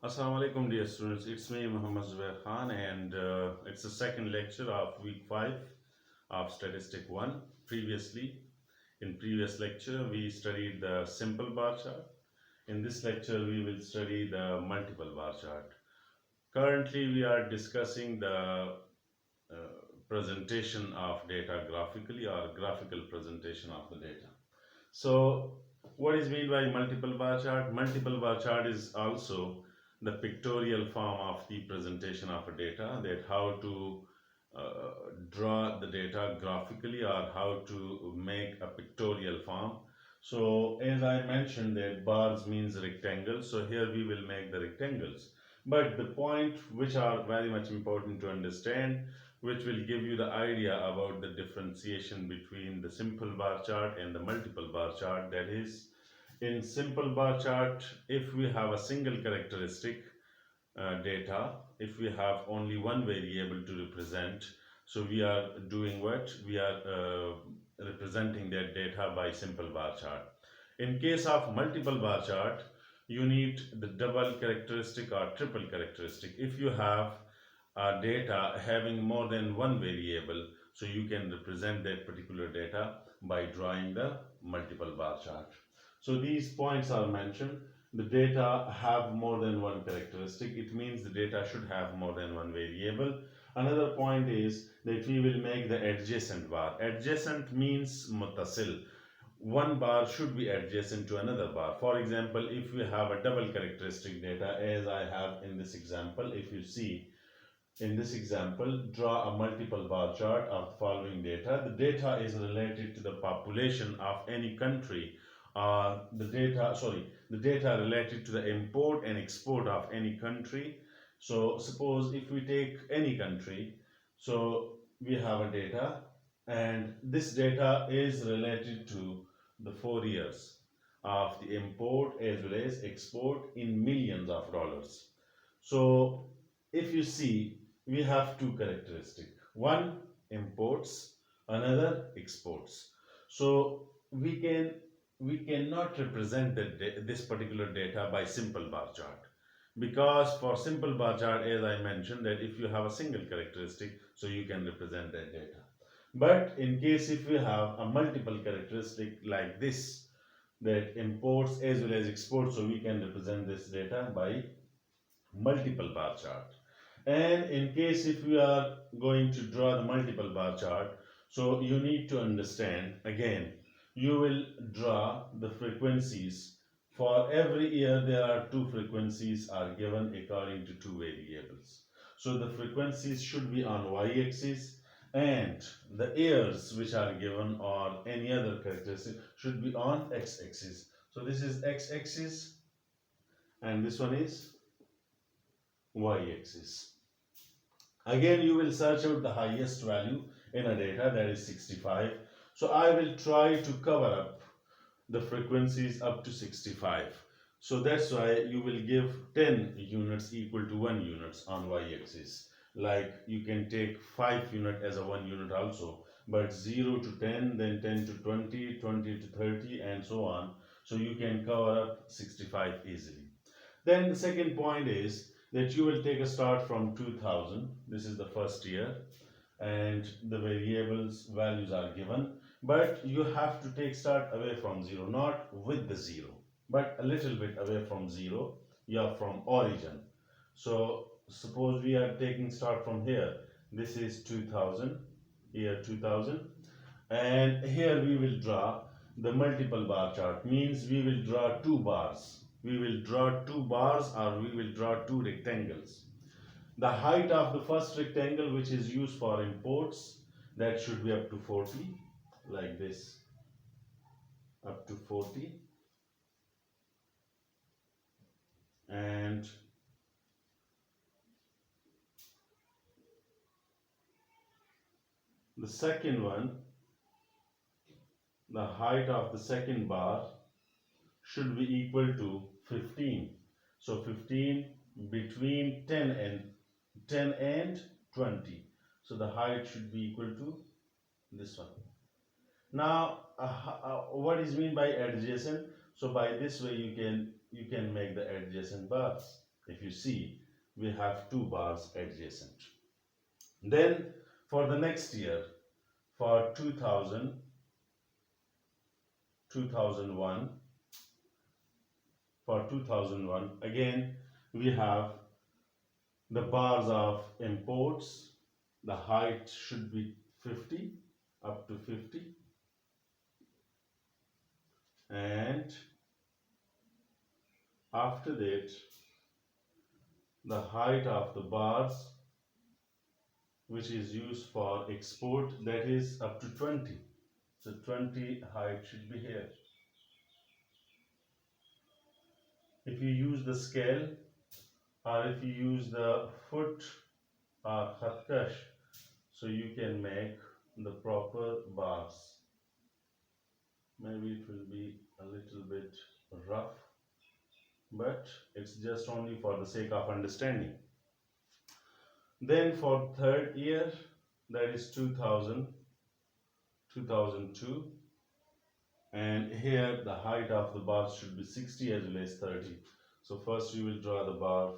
Assalamu alaikum, dear students. It's me, Muhammad Zubair Khan, and it's the second lecture of week 5 of Statistic 1. In previous lecture, we studied the simple bar chart. In this lecture, we will study the multiple bar chart. Currently, we are discussing the presentation of data graphically or graphical presentation of the data. So, what is meant by multiple bar chart? Multiple bar chart is also the pictorial form of the presentation of a data, that how to draw the data graphically or how to make a pictorial form. So as I mentioned that bars means rectangles, so here we will make the rectangles. But the point which are very much important to understand, which will give you the idea about the differentiation between the simple bar chart and the multiple bar chart, that is, in simple bar chart, if we have a single characteristic data, if we have only one variable to represent, so we are doing what? We are representing that data by simple bar chart. In case of multiple bar chart, you need the double characteristic or triple characteristic. If you have data having more than one variable, so you can represent that particular data by drawing the multiple bar chart. So these points are mentioned. The data have more than one characteristic. It means the data should have more than one variable. Another point is that we will make the adjacent bar. Adjacent means muttasil. One bar should be adjacent to another bar. For example, if we have a double characteristic data, as I have in this example, if you see in this example, draw a multiple bar chart of the following data. The data is related to the population of any country. The data related to the import and export of any country. So suppose if we take any country, so we have a data, and this data is related to the 4 years of the import as well as export in millions of dollars. So if you see, we have two characteristics. One imports, another exports. So we cannot represent this particular data by simple bar chart, because for simple bar chart, as I mentioned, that if you have a single characteristic, so you can represent that data. But in case if we have a multiple characteristic like this, that imports as well as exports, so we can represent this data by multiple bar chart. And in case if we are going to draw the multiple bar chart, so you need to understand again, you will draw the frequencies. For every year there are two frequencies are given according to two variables. So the frequencies should be on y-axis, and the years which are given or any other characteristic should be on x-axis. So this is x-axis and this one is y-axis. Again, you will search out the highest value in a data, that is 65. So I will try to cover up the frequencies up to 65. So that's why you will give 10 units equal to 1 units on y-axis. Like you can take 5 unit as a 1 unit also, but 0 to 10, then 10 to 20, 20 to 30, and so on. So you can cover up 65 easily. Then the second point is that you will take a start from 2000. This is the first year, and the variables values are given, but you have to take start away from zero, not with the zero, but a little bit away from zero. You are from origin. So suppose we are taking start from here. This is 2000, year 2000, and here we will draw the multiple bar chart. Means we will draw two bars. We will draw two bars, or we will draw two rectangles. The height of the first rectangle, which is used for imports, that should be up to 40, like this, up to 40. And the second one, the height of the second bar should be equal to 15. So 15 between 10 and 20. So the height should be equal to this one. Now, what is mean by adjacent? So by this way you can make the adjacent bars. If you see, we have two bars adjacent. Then for the next year, for 2001, for 2001, again we have the bars of imports. The height should be 50, up to 50, and after that the height of the bars which is used for export, that is up to 20. So 20 height should be here. If you use the scale or if you use the foot or khatkash, so you can make the proper bars. Maybe it will be a little bit rough, but it's just only for the sake of understanding. Then for third year, that is 2002, and here the height of the bar should be 60 as well as 30. So first we will draw the bar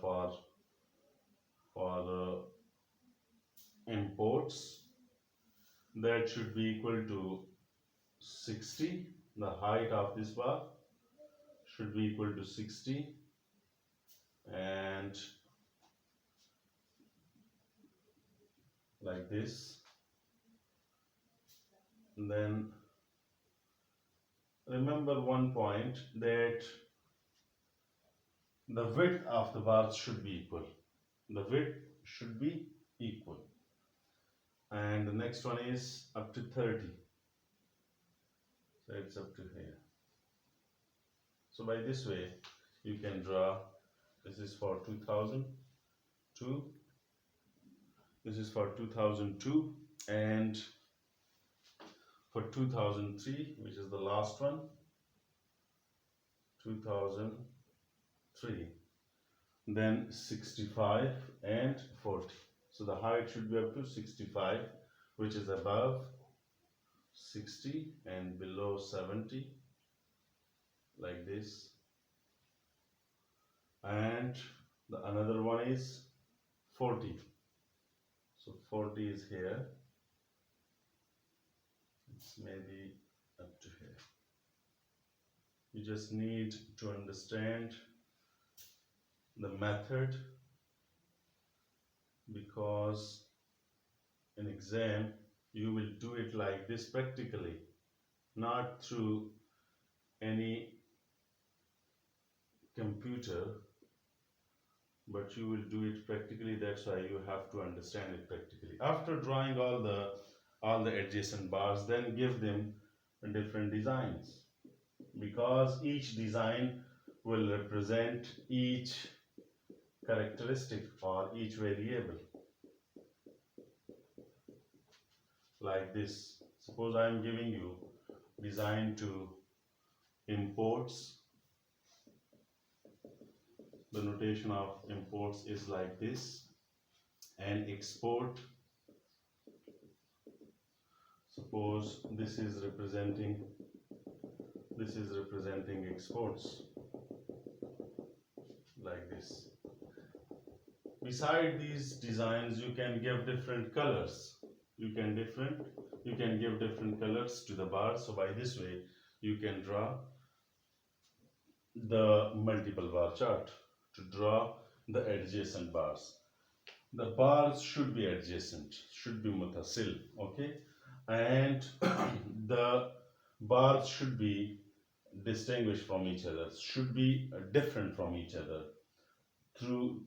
for imports. That should be equal to 60. The height of this bar should be equal to 60, and like this. And then remember one point, that the width of the bars should be equal. The width should be equal. And the next one is up to 30. So it's up to here. So by this way, you can draw. This is for 2002. This is for 2002, and for 2003, which is the last one, 2003, then 65 and 40. So the height should be up to 65, which is above 60 and below 70, like this. And the another one is 40. So 40 is here. It's maybe up to here. You just need to understand the method, because in exam you will do it like this practically, not through any computer, but you will do it practically. That's why you have to understand it practically. After drawing all the adjacent bars, then give them different designs, because each design will represent each characteristic or each variable. Like this, suppose I am giving you design to imports. The notation of imports is like this, and export, suppose this is representing exports, like this. Beside these designs, you can give different colors. You can give different colors to the bars. So by this way, you can draw the multiple bar chart. To draw the adjacent bars, the bars should be adjacent, should be mutasil, okay, and the bars should be distinguished from each other, should be different from each other. Through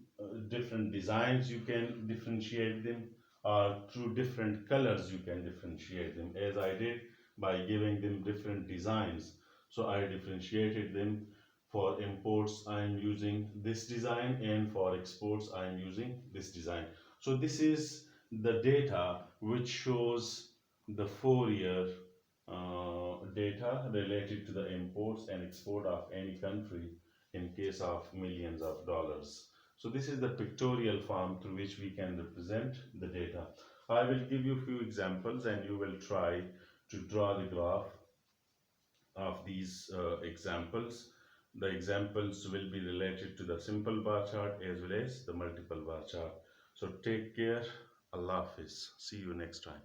different designs you can differentiate them, or through different colors you can differentiate them, as I did by giving them different designs. So I differentiated them. For imports I am using this design, and for exports I am using this design. So this is the data which shows the 4-year data related to the imports and export of any country in case of millions of dollars. So this is the pictorial form through which we can represent the data. I will give you a few examples, and you will try to draw the graph of these examples. The examples will be related to the simple bar chart as well as the multiple bar chart. So take care. Allah Hafiz. See you next time.